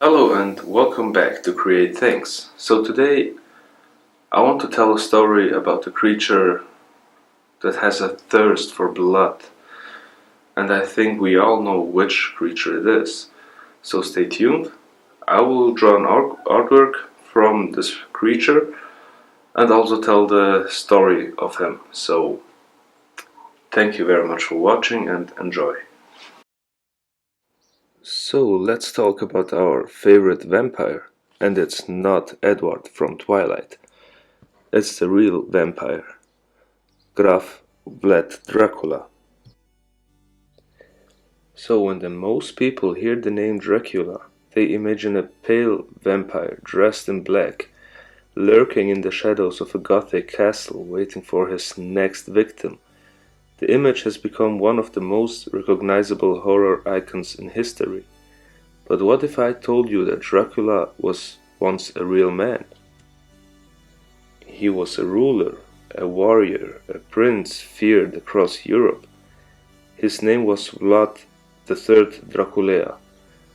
Hello and welcome back to Create Things. So today I want to tell a story about a creature that has a thirst for blood. And I think we all know which creature it is. So stay tuned. I will draw an artwork from this creature and also tell the story of him. So thank you very much for watching and enjoy. So let's talk about our favorite vampire. And it's not Edward from Twilight. It's the real vampire. Graf Vlad Dracula. So when the most people hear the name Dracula, they imagine a pale vampire dressed in black, lurking in the shadows of a gothic castle waiting for his next victim. The image has become one of the most recognizable horror icons in history. But what if I told you that Dracula was once a real man? He was a ruler, a warrior, a prince feared across Europe. His name was Vlad III Drăculea,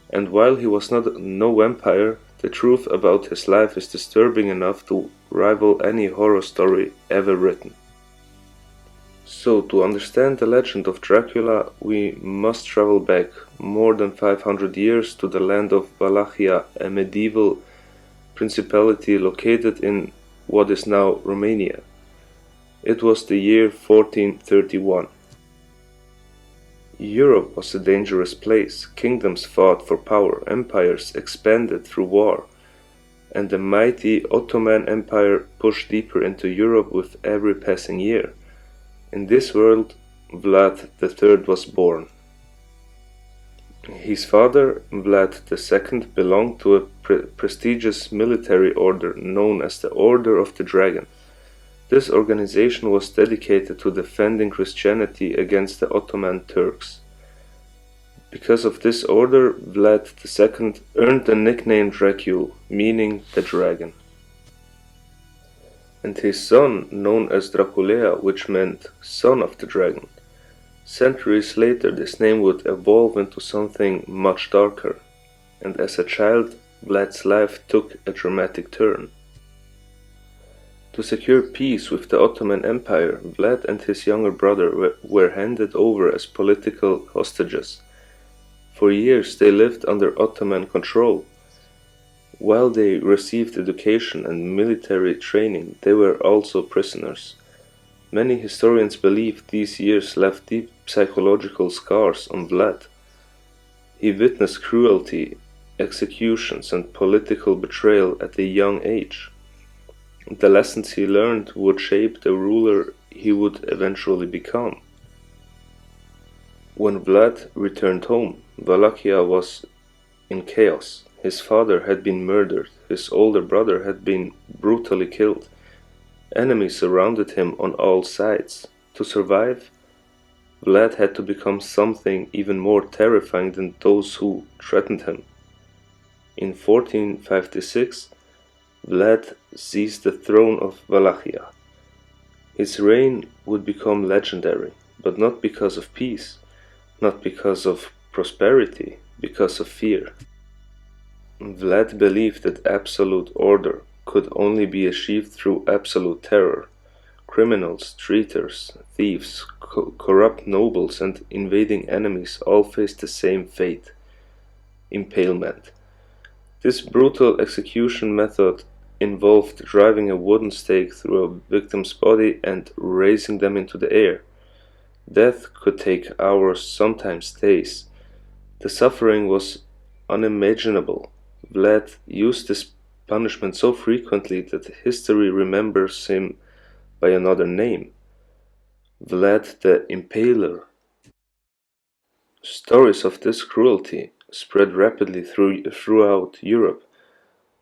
and while he was no vampire, the truth about his life is disturbing enough to rival any horror story ever written. So, to understand the legend of Dracula, we must travel back more than 500 years to the land of Wallachia, a medieval principality located in what is now Romania. It was the year 1431. Europe was a dangerous place, kingdoms fought for power, empires expanded through war, and the mighty Ottoman Empire pushed deeper into Europe with every passing year. In this world, Vlad III was born. His father, Vlad II, belonged to a prestigious military order known as the Order of the Dragon. This organization was dedicated to defending Christianity against the Ottoman Turks. Because of this order, Vlad II earned the nickname Dracula, meaning the dragon. And his son, known as Drăculea, which meant son of the dragon. Centuries later, this name would evolve into something much darker, and as a child, Vlad's life took a dramatic turn. To secure peace with the Ottoman Empire, Vlad and his younger brother were handed over as political hostages. For years they lived under Ottoman control. While they received education and military training, they were also prisoners. Many historians believe these years left deep psychological scars on Vlad. He witnessed cruelty, executions, and political betrayal at a young age. The lessons he learned would shape the ruler he would eventually become. When Vlad returned home, Wallachia was in chaos. His father had been murdered, his older brother had been brutally killed. Enemies surrounded him on all sides. To survive, Vlad had to become something even more terrifying than those who threatened him. In 1456, Vlad seized the throne of Wallachia. His reign would become legendary, but not because of peace, not because of prosperity, because of fear. Vlad believed that absolute order could only be achieved through absolute terror. Criminals, traitors, thieves, corrupt nobles, and invading enemies all faced the same fate: impalement. This brutal execution method involved driving a wooden stake through a victim's body and raising them into the air. Death could take hours, sometimes days. The suffering was unimaginable. Vlad used this punishment so frequently that history remembers him by another name: Vlad the Impaler. Stories of this cruelty spread rapidly throughout Europe.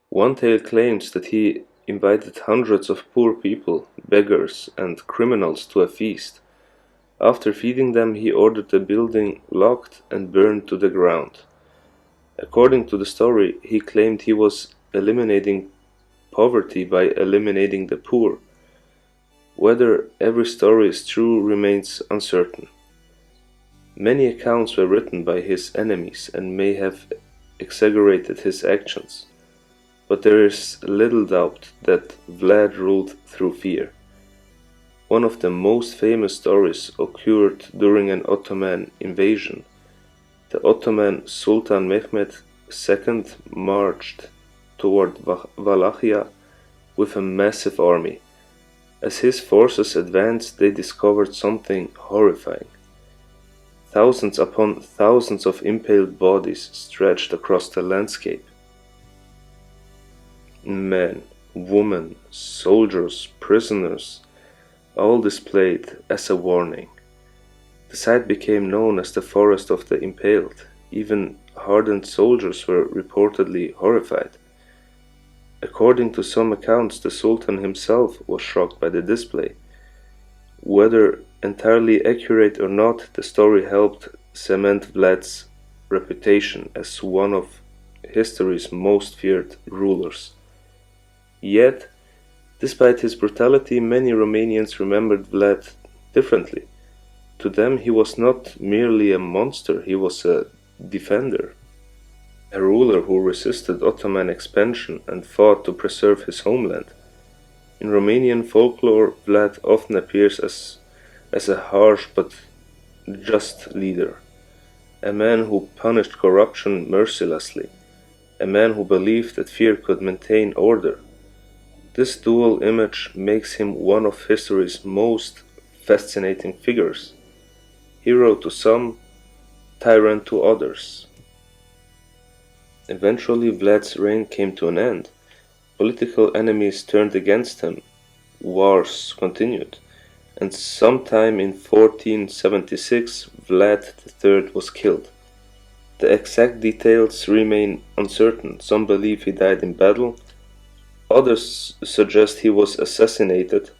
One tale claims that he invited hundreds of poor people, beggars, and criminals to a feast. After feeding them, he ordered the building locked and burned to the ground. According to the story, he claimed he was eliminating poverty by eliminating the poor. Whether every story is true remains uncertain. Many accounts were written by his enemies and may have exaggerated his actions, but there is little doubt that Vlad ruled through fear. One of the most famous stories occurred during an Ottoman invasion. The Ottoman Sultan Mehmed II marched toward Wallachia with a massive army. As his forces advanced, they discovered something horrifying. Thousands upon thousands of impaled bodies stretched across the landscape. Men, women, soldiers, prisoners, all displayed as a warning. The site became known as the Forest of the Impaled. Even hardened soldiers were reportedly horrified. According to some accounts, the Sultan himself was shocked by the display. Whether entirely accurate or not, the story helped cement Vlad's reputation as one of history's most feared rulers. Yet, despite his brutality, many Romanians remembered Vlad differently. To them, he was not merely a monster, he was a defender. A ruler who resisted Ottoman expansion and fought to preserve his homeland. In Romanian folklore, Vlad often appears as a harsh but just leader, a man who punished corruption mercilessly, a man who believed that fear could maintain order. This dual image makes him one of history's most fascinating figures. Hero to some, tyrant to others. Eventually, Vlad's reign came to an end. Political enemies turned against him, wars continued, and sometime in 1476 Vlad III was killed. The exact details remain uncertain. Some believe he died in battle, others suggest he was assassinated.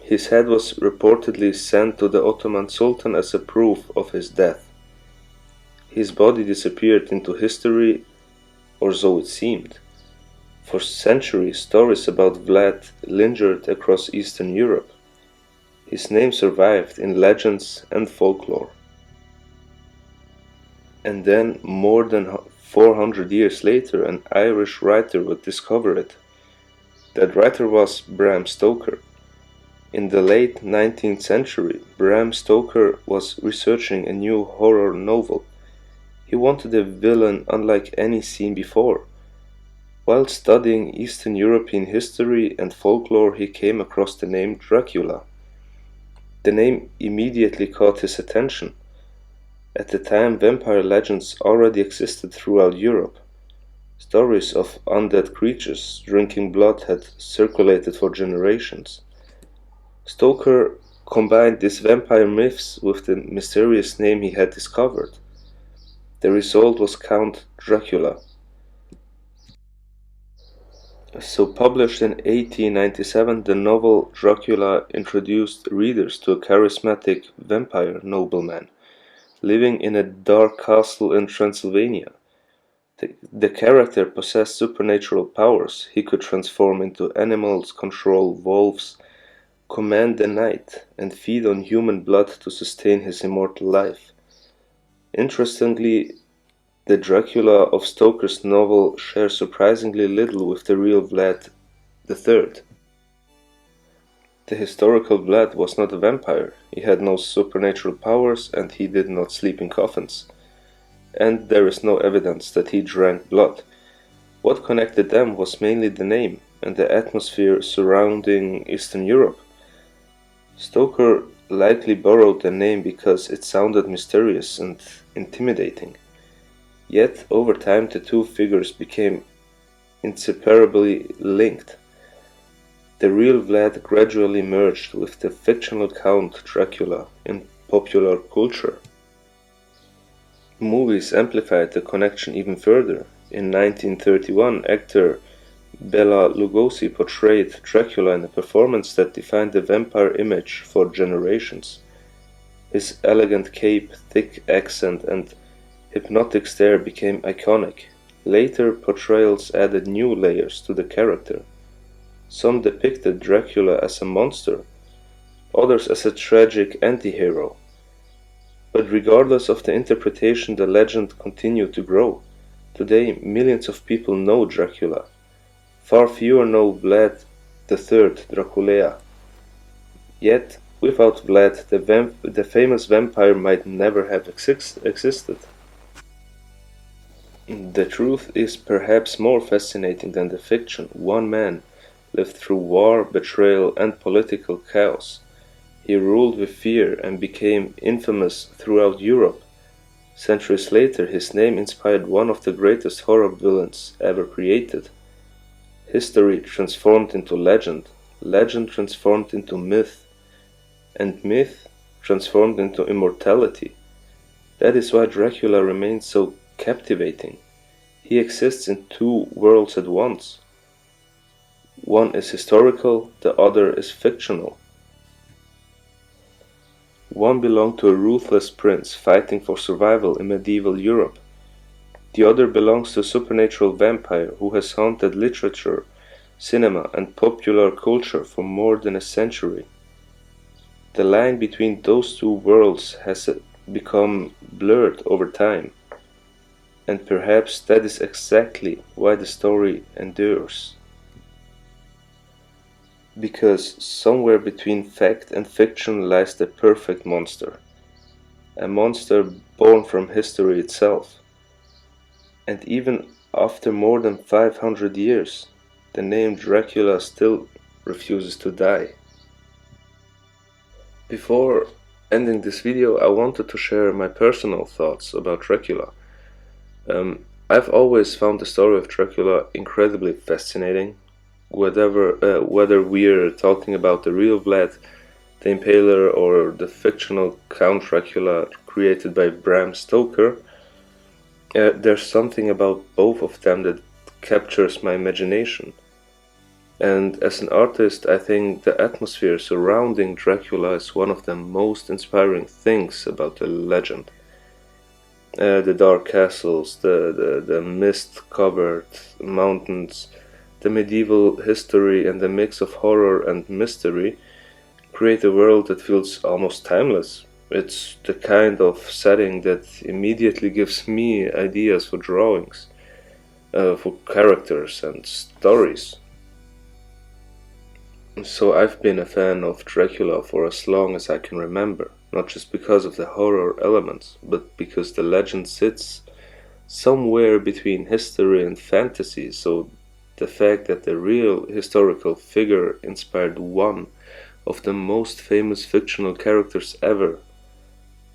His head was reportedly sent to the Ottoman Sultan as a proof of his death. His body disappeared into history, or so it seemed. For centuries, stories about Vlad lingered across Eastern Europe. His name survived in legends and folklore. And then, more than 400 years later, an Irish writer would discover it. That writer was Bram Stoker. In the late 19th century, Bram Stoker was researching a new horror novel. He wanted a villain unlike any seen before. While studying Eastern European history and folklore, he came across the name Dracula. The name immediately caught his attention. At the time, vampire legends already existed throughout Europe. Stories of undead creatures drinking blood had circulated for generations. Stoker combined these vampire myths with the mysterious name he had discovered. The result was Count Dracula. So published in 1897, the novel Dracula introduced readers to a charismatic vampire nobleman living in a dark castle in Transylvania. The character possessed supernatural powers. He could transform into animals, control wolves, command the night, and feed on human blood to sustain his immortal life. Interestingly, the Dracula of Stoker's novel shares surprisingly little with the real Vlad III. The historical Vlad was not a vampire. He had no supernatural powers, and he did not sleep in coffins. And there is no evidence that he drank blood. What connected them was mainly the name and the atmosphere surrounding Eastern Europe. Stoker likely borrowed the name because it sounded mysterious and intimidating. Yet, over time, the two figures became inseparably linked. The real Vlad gradually merged with the fictional Count Dracula in popular culture. Movies amplified the connection even further. In 1931, actor Bela Lugosi portrayed Dracula in a performance that defined the vampire image for generations. His elegant cape, thick accent, and hypnotic stare became iconic. Later portrayals added new layers to the character. Some depicted Dracula as a monster, others as a tragic anti-hero. But regardless of the interpretation, the legend continued to grow. Today, millions of people know Dracula. Far fewer know Vlad III Drăculea. Yet, without Vlad, the famous vampire might never have existed. The truth is perhaps more fascinating than the fiction. One man lived through war, betrayal, and political chaos. He ruled with fear and became infamous throughout Europe. Centuries later, his name inspired one of the greatest horror villains ever created. History transformed into legend, legend transformed into myth, and myth transformed into immortality. That is why Dracula remains so captivating. He exists in two worlds at once. One is historical, the other is fictional. One belonged to a ruthless prince fighting for survival in medieval Europe. The other belongs to a supernatural vampire who has haunted literature, cinema, and popular culture for more than a century. The line between those two worlds has become blurred over time, and perhaps that is exactly why the story endures. Because somewhere between fact and fiction lies the perfect monster, a monster born from history itself. And even after more than 500 years, the name Dracula still refuses to die. Before ending this video, I wanted to share my personal thoughts about Dracula. I've always found the story of Dracula incredibly fascinating, whether we're talking about the real Vlad the Impaler or the fictional Count Dracula created by Bram Stoker. There's something about both of them that captures my imagination. And as an artist, I think the atmosphere surrounding Dracula is one of the most inspiring things about the legend. The dark castles, the mist-covered mountains, the medieval history, and the mix of horror and mystery create a world that feels almost timeless. It's the kind of setting that immediately gives me ideas for drawings, for characters and stories. So I've been a fan of Dracula for as long as I can remember, not just because of the horror elements, but because the legend sits somewhere between history and fantasy, so the fact that the real historical figure inspired one of the most famous fictional characters ever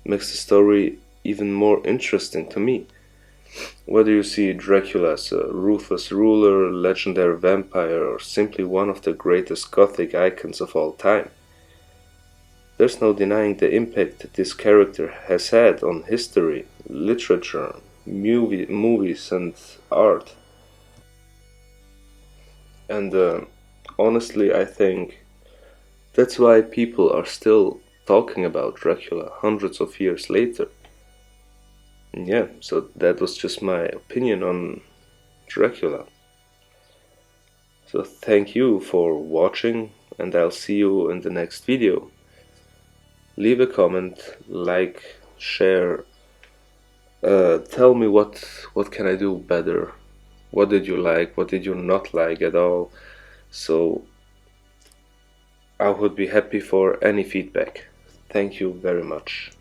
makes the story even more interesting to me. Whether you see Dracula as a ruthless ruler, legendary vampire, or simply one of the greatest gothic icons of all time, there's no denying the impact that this character has had on history, literature, movies, and art. And honestly, I think that's why people are still talking about Dracula hundreds of years later. Yeah, so that was just my opinion on Dracula. So thank you for watching, and I'll see you in the next video. Leave a comment, like, share, tell me what can I do better, what did you like, what did you not like at all. So I would be happy for any feedback. Thank you very much.